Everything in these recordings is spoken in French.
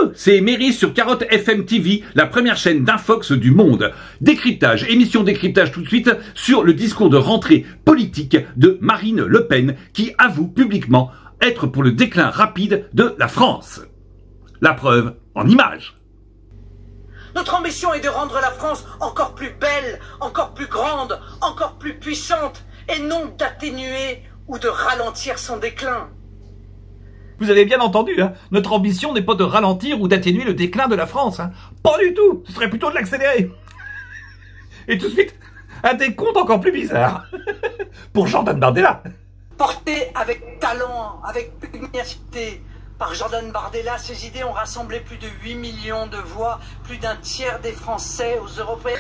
Wouhou! C'est Mary sur Carotte FM TV, la première chaîne d'infox du monde. Décryptage, émission décryptage tout de suite sur le discours de rentrée politique de Marine Le Pen qui avoue publiquement être pour le déclin rapide de la France. La preuve en images. Notre ambition est de rendre la France encore plus belle, encore plus grande, encore plus puissante, et non d'atténuer ou de ralentir son déclin. Vous avez bien entendu, hein, notre ambition n'est pas de ralentir ou d'atténuer le déclin de la France. Hein. Pas du tout, ce serait plutôt de l'accélérer. Et tout de suite, un décompte encore plus bizarre. Pour Jordan Bardella. Porté avec talent, avec pugnacité, par Jordan Bardella, ses idées ont rassemblé plus de 8 millions de voix, plus d'un tiers des Français aux européennes.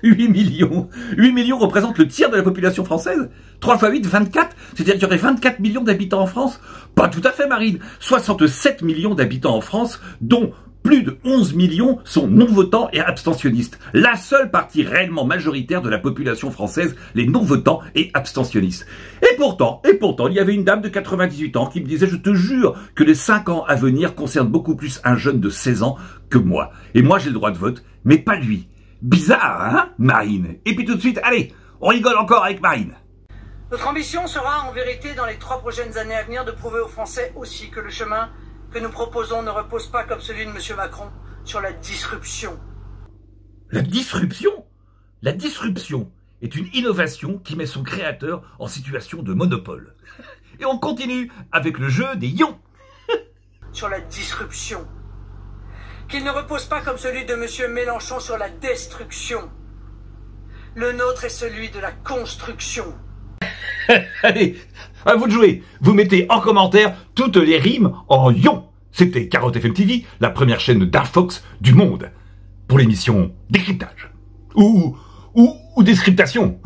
8 millions. 8 millions représentent le tiers de la population française. 3 x 8, 24. C'est-à-dire qu'il y aurait 24 millions d'habitants en France. Pas tout à fait, Marine. 67 millions d'habitants en France, dont plus de 11 millions sont non-votants et abstentionnistes. La seule partie réellement majoritaire de la population française, les non-votants et abstentionnistes. Et pourtant, il y avait une dame de 98 ans qui me disait, je te jure que les 5 ans à venir concernent beaucoup plus un jeune de 16 ans que moi. Et moi, j'ai le droit de vote, mais pas lui. Bizarre, hein, Marine? Et puis tout de suite, allez, on rigole encore avec Marine. Notre ambition sera, en vérité, dans les 3 prochaines années à venir, de prouver aux Français aussi que le chemin que nous proposons ne repose pas, comme celui de M. Macron, sur la disruption. La disruption? La disruption est une innovation qui met son créateur en situation de monopole. Et on continue avec le jeu des ions. Sur la disruption. Qu'il ne repose pas, comme celui de M. Mélenchon, sur la destruction. Le nôtre est celui de la construction. Allez, à vous de jouer. Vous mettez en commentaire toutes les rimes en ion. C'était Carotte FM TV, la première chaîne d'infox du monde. Pour l'émission Décryptage. Ou Descriptation.